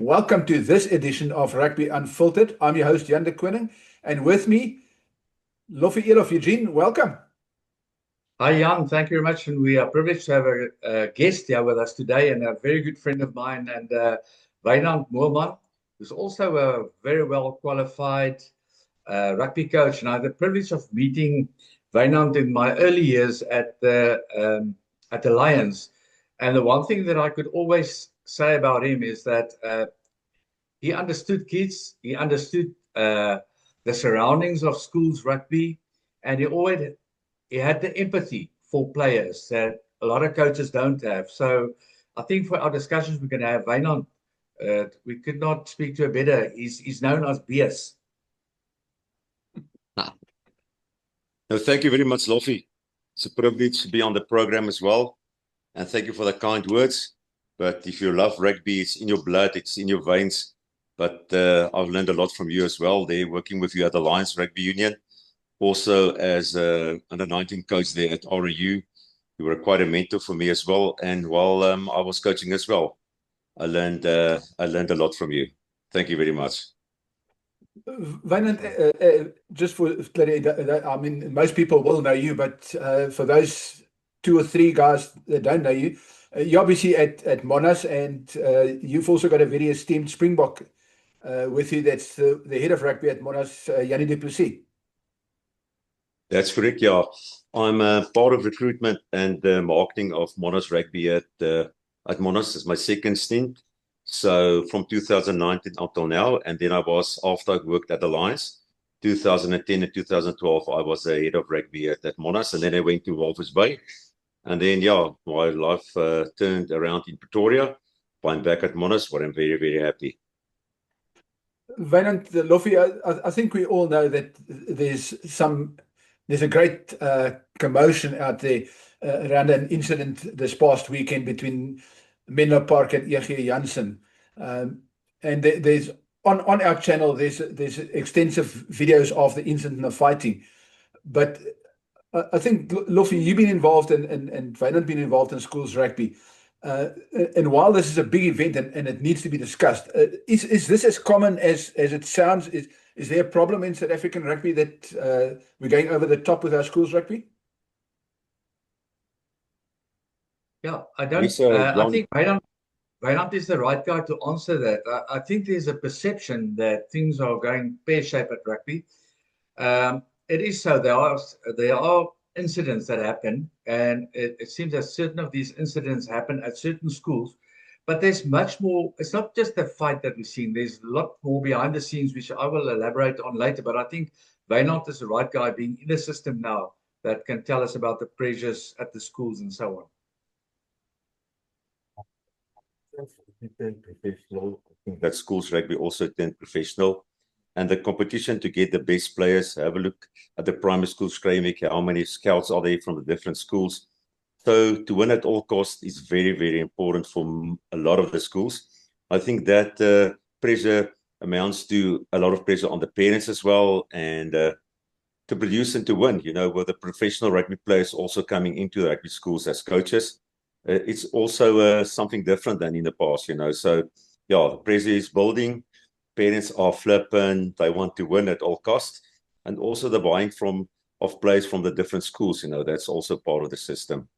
welcome to this edition of Rugby Unfiltered. I'm your host, Jan de Koning, and with me, Lofi Elof. Eugene, welcome. Hi, Jan. Thank you very much. And we are privileged to have a guest here with us today, and a very good friend of mine, and Wynand Moorman, who's also a very well qualified rugby coach. And I had the privilege of meeting Wynand in my early years at the Lions. And the one thing that I could always say about him is that he understood kids, he understood the surroundings of schools rugby, and he had the empathy for players that a lot of coaches don't have. So I think for our discussions we're going to have Wynand, we could not speak to a better. He's known as BS. No, thank you very much, Lofi. It's a privilege to be on the program as well. And thank you for the kind words. But if you love rugby, it's in your blood, it's in your veins. But I've learned a lot from you as well. They're working with you at the Lions Rugby Union. Also as under-19 coach there at RU. You were quite a mentor for me as well. And while I was coaching as well, I learned a lot from you. Thank you very much. Wynand, just for clarity, I mean, most people will know you, but for those two or three guys that don't know you, you're obviously at Monash, and you've also got a very esteemed Springbok with you. That's the head of rugby at Monash, Jannie du Plessis. That's correct, yeah. I'm part of recruitment and marketing of Monash Rugby at Monash. It's my second stint. So from 2019 up till now, and then after I worked at the Lions, 2010 and 2012, I was the head of rugby at Monash, and then I went to Walvis Bay. And then, yeah, my life turned around in Pretoria. I'm back at Monash, where I'm very, very happy. Wynand, Lofi, I think we all know that there's a great commotion out there around an incident this past weekend between Menlo Park and E.G. Jansen. And there's on our channel, there's extensive videos of the incident of fighting. But I think, Lofi, you've been involved and Wynand been involved in schools rugby. And while this is a big event and it needs to be discussed, is this as common as it sounds? Is there a problem in South African rugby that we're going over the top with our schools rugby? Yeah, I think Wynand is the right guy to answer that. I think there's a perception that things are going pear-shaped at rugby. It is so. There are incidents that happen, and it seems that certain of these incidents happen at certain schools. But there's much more. It's not just the fight that we've seen. There's a lot more behind the scenes, which I will elaborate on later. But I think Wynand is the right guy, being in the system now, that can tell us about the pressures at the schools and so on. Professional. I think that schools rugby also turn professional, and the competition to get the best players. Have a look at the primary school screening. How many scouts are there from the different schools? So to win at all costs is very, very important for a lot of the schools. I think that pressure amounts to a lot of pressure on the parents as well, and to produce and to win. You know, with the professional rugby players also coming into the rugby schools as coaches. It's also something different than in the past, you know. So, yeah, the pressure is building. Parents are flippant. They want to win at all costs. And also the buying of players from the different schools, you know, that's also part of the system.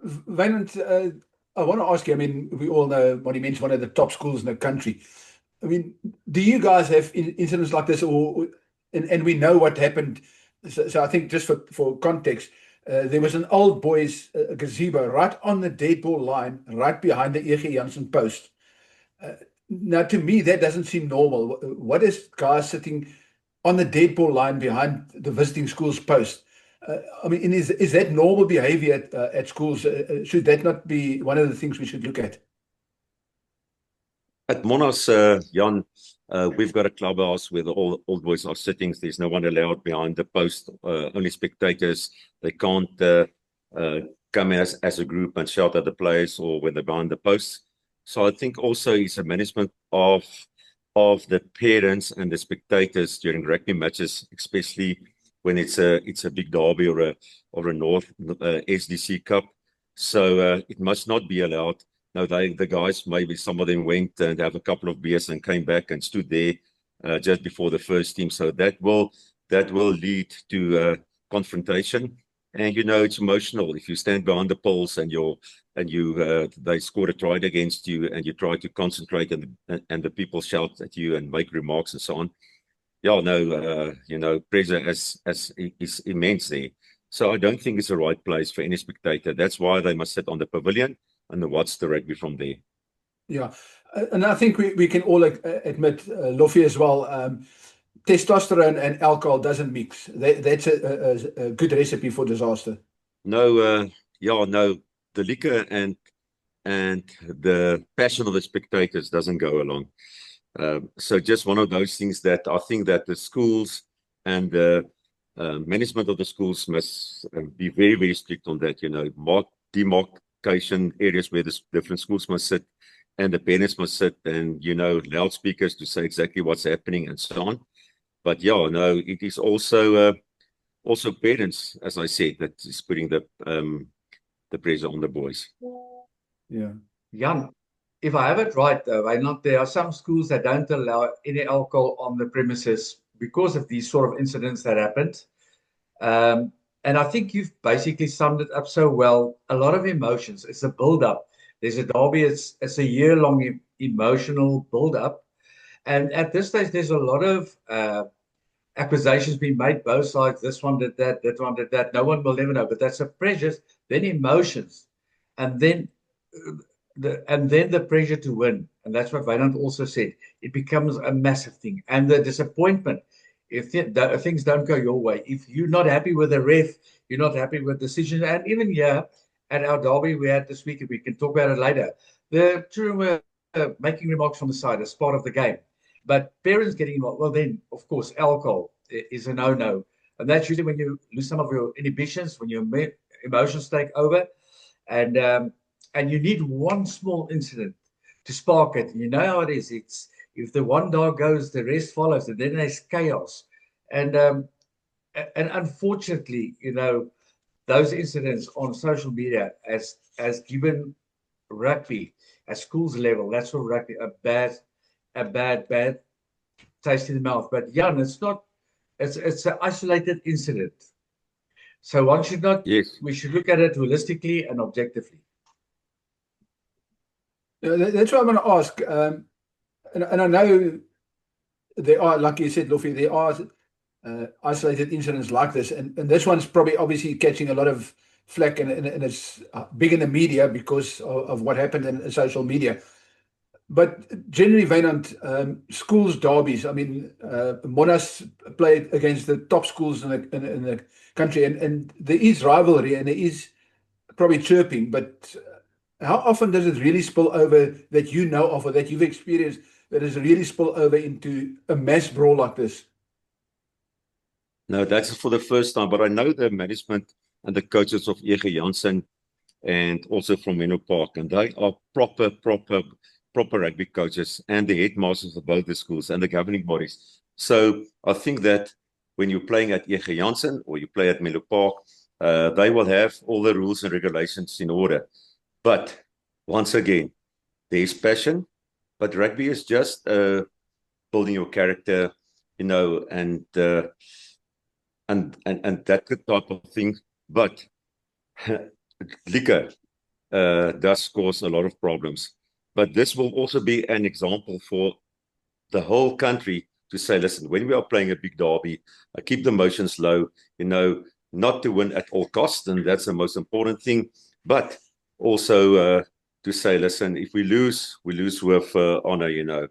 Wynand, I want to ask you, I mean, we all know Monument's one of the top schools in the country. I mean, do you guys have incidents like this, and we know what happened? So I think just for context, there was an old boys gazebo right on the dead ball line, right behind the E.G. Jansen post. Now, to me, that doesn't seem normal. What is guys sitting on the dead ball line behind the visiting school's post? I mean, is that normal behavior at schools? Should that not be one of the things we should look at? At Monash, Jan, we've got a clubhouse where the old boys are sitting. There's no one allowed behind the post, only spectators. They can't come as a group and shout at the players or when they're behind the posts. So I think also it's a management of the parents and the spectators during rugby matches, especially when it's a big derby or a North SDC Cup. So it must not be allowed no, the guys, maybe some of them went and have a couple of beers and came back and stood there just before the first team. So that will lead to confrontation. And it's emotional if you stand behind the poles and they score a try against you and you try to concentrate and the people shout at you and make remarks and so on. Yeah, no, pressure is immense there. So I don't think it's the right place for any spectator. That's why they must sit on the pavilion and watch the rugby from there. Yeah, and I think we can all admit, Loffie as well, testosterone and alcohol doesn't mix. That's a good recipe for disaster. No, no, the liquor and the passion of the spectators doesn't go along. So just one of those things that I think that the schools and the management of the schools must be very, very strict on that, demarcation areas where the different schools must sit and the parents must sit and, loudspeakers to say exactly what's happening and so on. But yeah, no, it is also parents, as I said, that is putting the pressure on the boys. Yeah. Jan, if I have it right, though, there are some schools that don't allow any alcohol on the premises because of these sort of incidents that happened. And I think you've basically summed it up so well. A lot of emotions. It's a build-up. There's a derby. It's a year-long emotional build-up. And at this stage, there's a lot of accusations being made, both sides. This one did that, that one did that. No one will ever know. But that's a pressure, then emotions, and then the pressure to win. And that's what Wynand also said. It becomes a massive thing. And the disappointment, if things don't go your way, if you're not happy with the ref, you're not happy with decisions. And even here at our derby we had this week, and we can talk about it later, the children were making remarks from the side as part of the game. But parents getting involved, well, then, of course, alcohol is a no-no. And that's usually when you lose some of your inhibitions, when your emotions take over. And you need one small incident to spark it. You know how it is. It's if the one dog goes, the rest follows, and then there's chaos. And unfortunately, those incidents on social media has given rugby at schools level, that's for rugby, a bad taste in the mouth. But Jan, it's an isolated incident. So one should not. Yes. We should look at it holistically and objectively. That's what I'm going to ask. And I know there are, like you said, Loffie, there are isolated incidents like this. And this one's probably obviously catching a lot of flack and it's big in the media because of what happened in social media. But generally, Wynand, schools derbies, I mean, Monash played against the top schools in the country, and there is rivalry and there is probably chirping, but how often does it really spill over that you know of or that you've experienced that has really spill over into a mass brawl like this? No, that's for the first time, but I know the management and the coaches of EG Jansen and also from Menlo Park, and they are proper rugby coaches and the headmasters of both the schools and the governing bodies. So I think that when you're playing at EG Jansen or you play at Menlo Park, they will have all the rules and regulations in order. But once again, there is passion, but rugby is just building your character, and that type of thing. But liquor does cause a lot of problems. But this will also be an example for the whole country to say, listen, when we are playing a big derby, keep the emotions low, not to win at all costs, and that's the most important thing. But also to say, listen, if we lose with honor,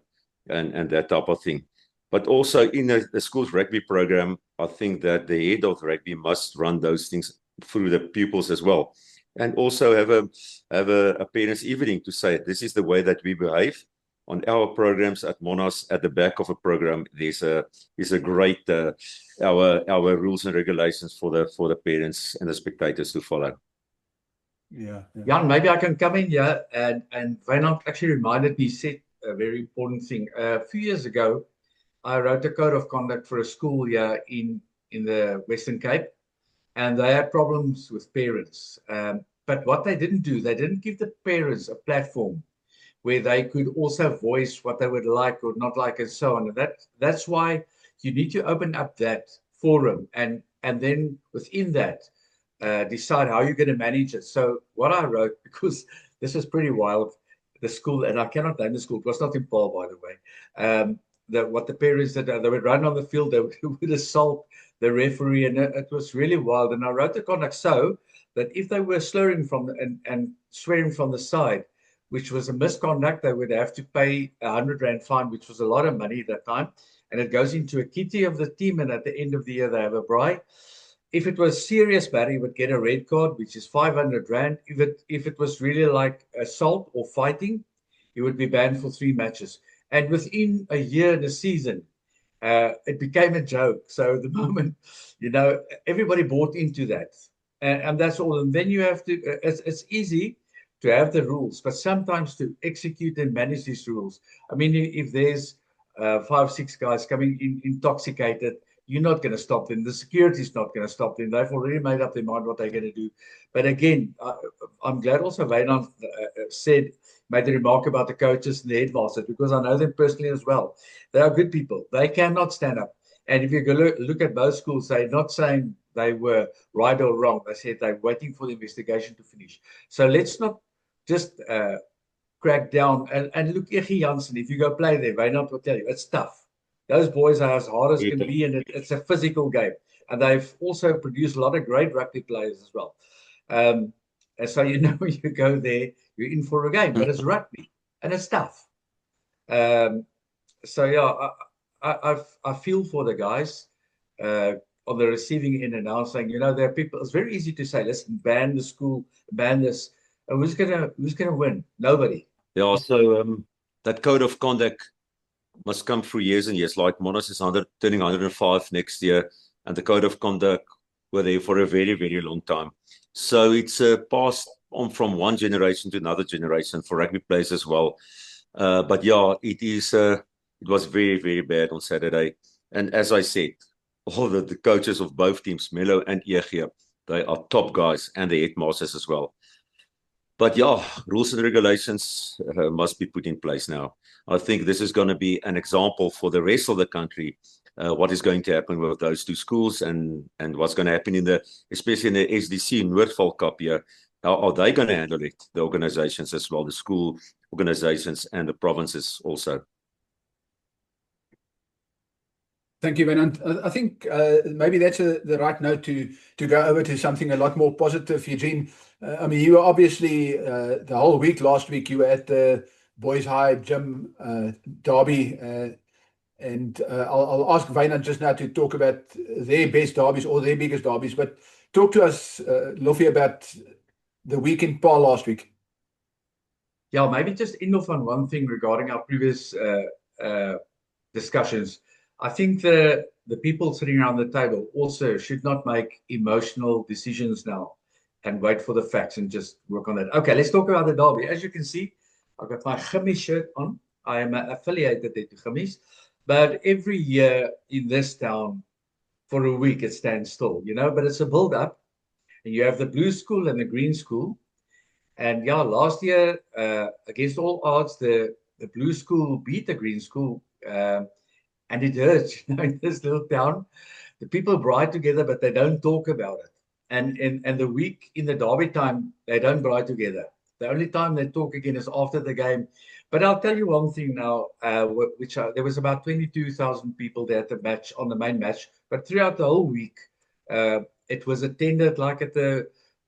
and that type of thing. But also in the school's rugby program, I think that the head of rugby must run those things through the pupils as well. And also have a parents' evening to say, this is the way that we behave. On our programs at Monash, at the back of a program, there's a great our rules and regulations for the parents and the spectators to follow. Yeah. Jan, maybe I can come in here, and Wynand actually reminded me, said a very important thing. A few years ago, I wrote a code of conduct for a school here in the Western Cape, and they had problems with parents. but what they didn't do, they didn't give the parents a platform where they could also voice what they would like or not like and so on. And that's why you need to open up that forum and then within that, decide how you're going to manage it. So what I wrote, because this is pretty wild, the school, and I cannot name the school, it was not in Paul, by the way, what the parents did, they would run on the field, they would assault the referee, and it was really wild. And I wrote the conduct so that if they were slurring and swearing from the side, which was a misconduct, they would have to pay R100 fine, which was a lot of money at that time. And it goes into a kitty of the team, and at the end of the year, they have a braai. If it was serious matter, he would get a red card, which is R500. If it was really like assault or fighting, he would be banned for 3 matches. And within a year and a season, it became a joke. So the moment, everybody bought into that. And that's all. And then you have to, it's easy to have the rules, but sometimes to execute and manage these rules. I mean, if there's 5, 6 guys coming in intoxicated, you're not going to stop them. The security's not going to stop them. They've already made up their mind what they're going to do. But again, I'm glad also Wynand made the remark about the coaches and the headmasters, because I know them personally as well. They are good people. They cannot stand up. And if you go look at both schools, they're not saying they were right or wrong. They said they're waiting for the investigation to finish. So let's not just crack down. And look, Iggy Jansen, if you go play there, Wynand will tell you, it's tough. Those boys are as hard as can be, and it's a physical game. And they've also produced a lot of great rugby players as well. And so, when you go there, you're in for a game, but it's rugby and it's tough. So, yeah, I feel for the guys on the receiving end and now saying, there are people, it's very easy to say, listen, ban the school, ban this. And who's gonna win? Nobody. Yeah, so that code of conduct must come through years and years. Like Monas is turning 105 next year, and the code of conduct were there for a very, very long time. So it's passed on from one generation to another generation for rugby players as well. But yeah, it was very, very bad on Saturday. And as I said, all the coaches of both teams, Melo and Egie, they are top guys, and the headmasters as well. But yeah, rules and regulations must be put in place now. I think this is going to be an example for the rest of the country, what is going to happen with those 2 schools and what's going to happen especially in the SDC Noordval Cup here. How are they going to handle it? The organizations as well, the school organizations and the provinces also. Thank you, Wynand. I think maybe that's the right note to go over to something a lot more positive, Eugene. I mean, you were obviously the whole week last week, you were at the Boys High Gym derby, and I'll ask Wynand just now to talk about their best derbies or their biggest derbies. But talk to us, Lofi, about the week in Paarl last week. Yeah, maybe just end off on one thing regarding our previous discussions. I think the people sitting around the table also should not make emotional decisions now and wait for the facts and just work on that. Okay, let's talk about the derby. As you can see, I've got my Gimmies shirt on. I am affiliated to Gimmies. But every year in this town, for a week, it stands still, but it's a build-up. And you have the blue school and the green school. And yeah, last year, against all odds, the blue school beat the green school. And it hurts, in this little town. The people braai together, but they don't talk about it. And the week in the derby time, they don't braai together. The only time they talk again is after the game. But I'll tell you one thing now, there was about 22,000 people there at the match, on the main match. But throughout the whole week, it was attended like at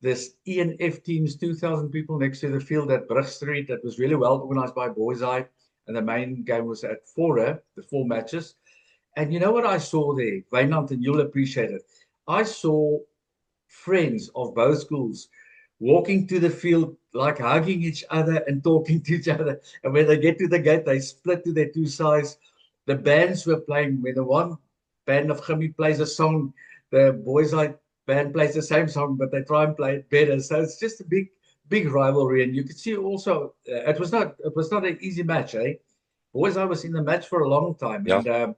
this ENF teams, 2,000 people next to the field at Brug Street. That was really well organized by Boys Eye. And the main game was at Fora, the 4 matches. And you know what I saw there, Wynand, and you'll appreciate it. I saw friends of both schools walking to the field, like hugging each other and talking to each other. And when they get to the gate, they split to their 2 sides. The bands were playing. When the one band of Gimmy plays a song, the Boys Eye band plays the same song, but they try and play it better. So it's just a big rivalry, and you could see also it was not an easy match. Boys, I was in the match for a long time, yeah.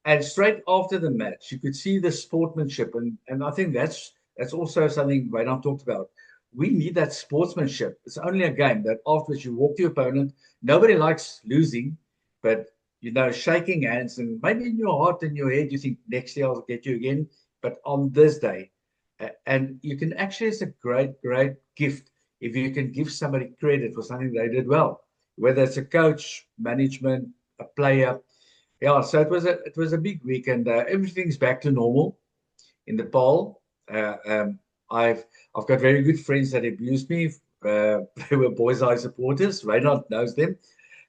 And straight after the match, you could see the sportsmanship, and I think that's also something Wynand talked about. we need that sportsmanship. It's only a game that afterwards you walk to your opponent. Nobody likes losing, but shaking hands, and maybe in your heart and your head you think next year I'll get you again. But on this day, and you can actually, it's a great, great gift if you can give somebody credit for something they did well, whether it's a coach, management, a player. Yeah, so it was a big week, and everything's back to normal in the Paarl. I've got very good friends that abused me. They were Boys Eye supporters. Reinhard knows them,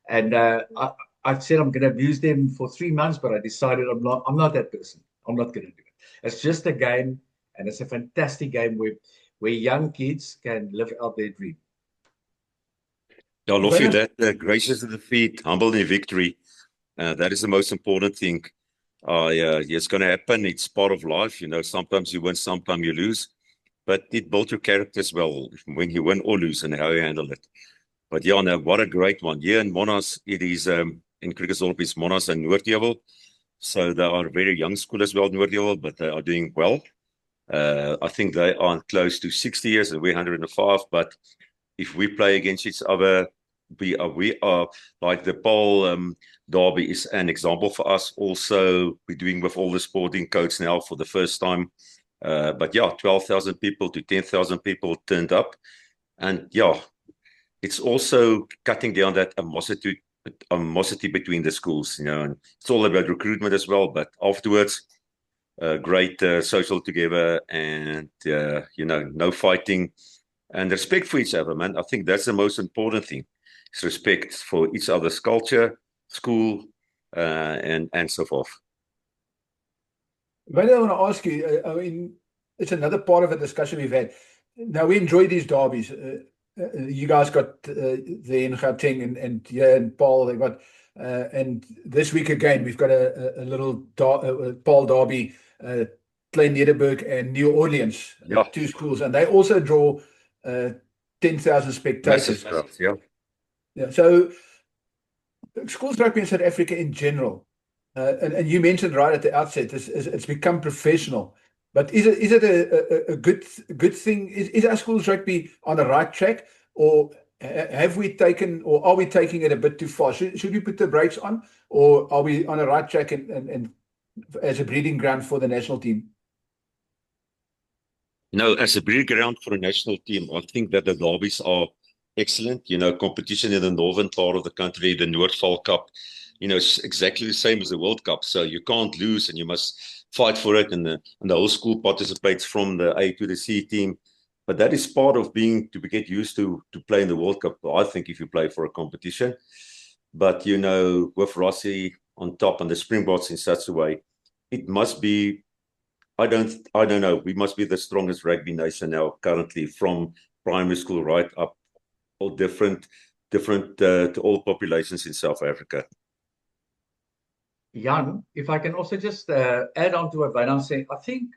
and I said I'm going to abuse them for 3 months, but I decided I'm not that person. I'm not going to do it. It's just a game, and it's a fantastic game where young kids can live out their dream. Yeah, Loffie, that gracious in defeat, humble in victory. That is the most important thing. It's going to happen. It's part of life. Sometimes you win, sometimes you lose. But it built your character as well when you win or lose and how you handle it. But yeah, no, what a great one. Here in Monash, it is in Krugersdorp, it's Monash and Noordheuwel. So they are a very young school as well, Noordheuwel, but they are doing well. I think they are close to 60 years and we're 105. But if we play against each other, we are like the Paarl derby is an example for us. Also, we're doing with all the sporting codes now for the first time. But yeah, 12,000 people to 10,000 people turned up. And yeah, it's also cutting down that animosity between the schools, and it's all about recruitment as well. But afterwards, great social together and, no fighting and respect for each other, man. I think that's the most important thing. It's respect for each other's culture, school, and so forth. But I want to ask you, I mean, it's another part of a discussion we've had. Now, we enjoy these derbies. You guys got the in Gauteng and Paarl, they got, and this week again, we've got a little Paarl derby, playing Nederburg and New Orleans, Yeah. two schools, and they also draw 10,000 spectators. Massive, yeah. Yeah, so schools rugby in South Africa in general, and you mentioned right at the outset, it's become professional. But is it a good thing? Is our schools rugby on the right track, or have we taken, or are we taking it a bit too far? Should we put the brakes on, or are we on the right track and as a breeding ground for the national team? As a breeding ground for a national team, I think that the derbies are excellent. Competition in the northern part of the country, the Noordval Cup, it's exactly the same as the World Cup. So you can't lose and you must fight for it. And the whole school participates from the A to the C team. But that is part of to get used to play in the World Cup, I think, if you play for a competition. But, with Rossi on top and the Springboks in such a way, it must be, I don't know, we must be the strongest rugby nation now currently, from primary school right up, all different to all populations in South Africa. Jan, if I can also just add on to what Wynand said, I think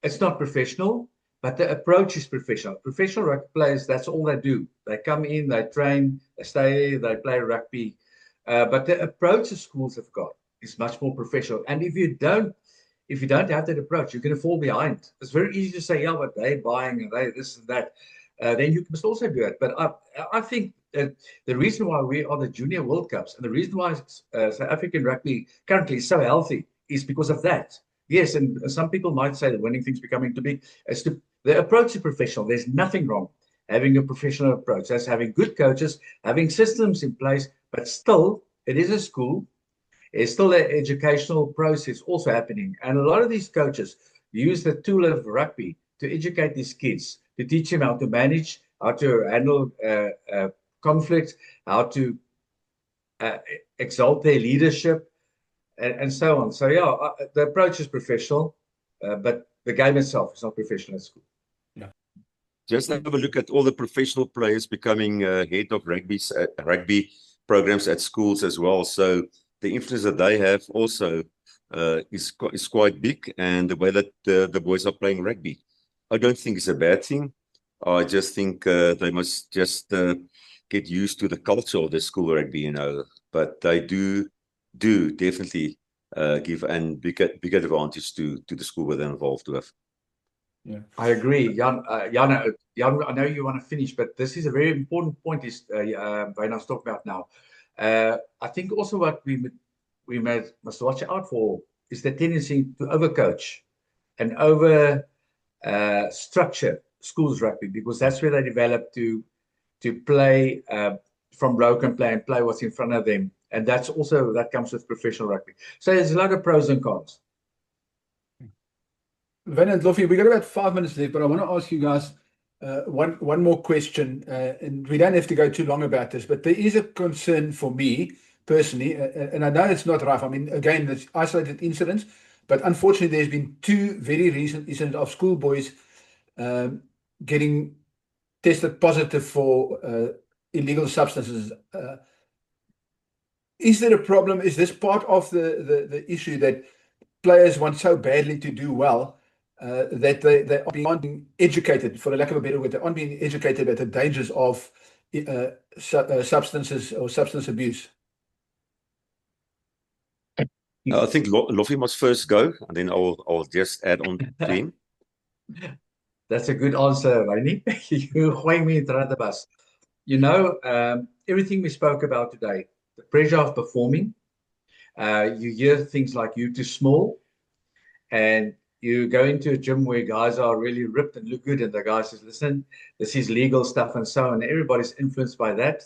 it's not professional, but the approach is professional. Professional rugby players, that's all they do. They come in, they train, they stay, they play rugby. But the approach the schools have got is much more professional. And if you don't have that approach, you're going to fall behind. It's very easy to say, yeah, but they're buying and they this and that. Then you must also do it. But I think the reason why we are the Junior World Cups and the reason why South African rugby currently is so healthy is because of that. Yes, and some people might say that winning things becoming too big. The approach is professional. There's nothing wrong having a professional approach. That's having good coaches, having systems in place, but still, it is a school. There's still an educational process also happening. And a lot of these coaches use the tool of rugby to educate these kids, to teach them how to manage, how to handle conflict, how to exalt their leadership, and so on. So, yeah, the approach is professional, but the game itself is not professional at school. Yeah. Just have a look at all the professional players becoming head of rugby programs at schools as well. So the influence that they have also is quite big, and the way that the boys are playing rugby, I don't think it's a bad thing. I just think they must just get used to the culture of the school rugby, But they do definitely give a big advantage to the school where they're involved with. I agree, Jan. Jan, I know you want to finish, but this is a very important point. Is Wynand's talking about now. I think also what we must watch out for is the tendency to overcoach and over structure schools rugby, because that's where they develop to play from broken play and play what's in front of them, and that comes with professional rugby. So there's a lot of pros and cons. Wynand, Loffie, we got about 5 minutes left, but I want to ask you guys one more question, and we don't have to go too long about this, but there is a concern for me personally, and I know it's not rough. I mean, again, it's isolated incidents, but unfortunately, there's been 2 very recent incidents of schoolboys getting tested positive for illegal substances. Is there a problem? Is this part of the issue that players want so badly to do well that they aren't being educated, for the lack of a better word, they aren't being educated at the dangers of substances or substance abuse? I think Loffie must first go, and then I'll just add on to him. That's a good answer, Wynnie. You're throwing me into the bus. You know, everything we spoke about today, the pressure of performing, you hear things like you're too small, and you go into a gym where guys are really ripped and look good, and the guy says, listen, this is legal stuff and so on. Everybody's influenced by that.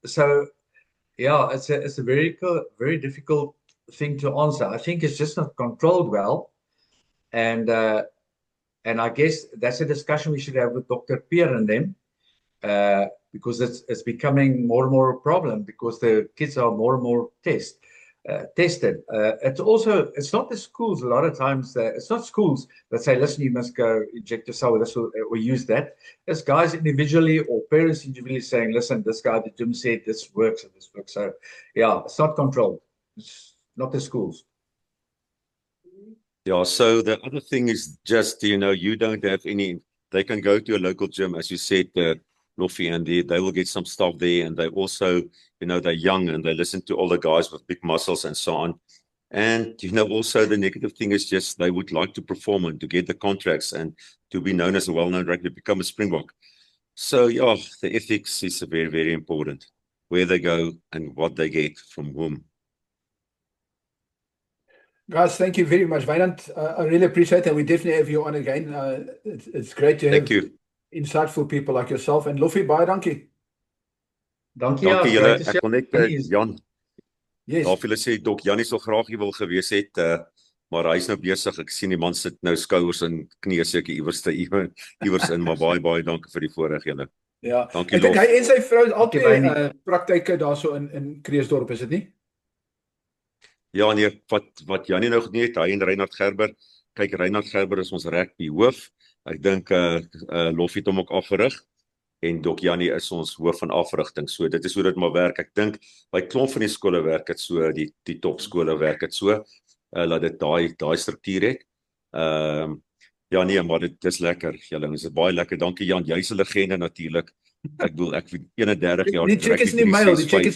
So, yeah, it's a very difficult thing to answer. I think it's just not controlled well. And I guess that's a discussion we should have with Dr. Peer and them, because it's becoming more and more a problem, because the kids are more and more tested. It's not the schools. A lot of times, it's not schools that say, listen, you must go inject yourself with this or use that. It's guys individually or parents individually saying, listen, this guy at the gym said this works and this works. So, yeah, it's not controlled. It's not the schools. Yeah, so the other thing is just, you don't have any, they can go to a local gym, as you said, Loffie, and they will get some stuff there, and they also, they're young and they listen to all the guys with big muscles and so on. And, also the negative thing is just they would like to perform and to get the contracts and to be known as a well-known rugby, become a Springbok. So, yeah, the ethics is very, very important, where they go and what they get from whom. Guys, thank you very much, Wynand. I really appreciate it. We definitely have you on again. It's great to have insightful people like yourself. And Loffie, baie dankie. Dankie julle. Ek wil net Jan. Yes. Daar vir julle sê Dok Janie sou graag hier wil gewees het, maar hy's nou besig. Ek sien die man sit nou skouers en knieë seker iewers in, maar baie dankie vir die voorreg julle. Ja. Dankie. Ek dink hy en sy vrou albei praktyke daarso in Kreeusdorp, is dit nie? Ja, nee, wat Janie nou gedoen het, hy en Reinhard Gerber. Kyk, Reinhard Gerber is ons rugby hoof. Ek dink Loffie het hom ook afgerig, en Dok Janie is ons hoof van afrigting. So dit is hoe dit maar werk. Ek dink by klomp van die skole werk dit so, die topskole werk dit so, laat dit daai struktuur het. Ja nee, maar dit is lekker. Julle, dit is baie lekker. Dankie Jan, jy's 'n legende natuurlik. Ek bedoel, ek 31 jaar. Die check is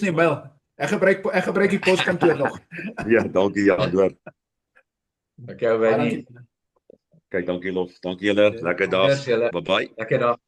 nie mail. Ek gebruik die poskantoor nog. Ja, dankie Jan, hoor. Okay, Wynnie. Kyk, dankie Lof. Dankie julle. Lekker dag. Bye bye. Lekker dag.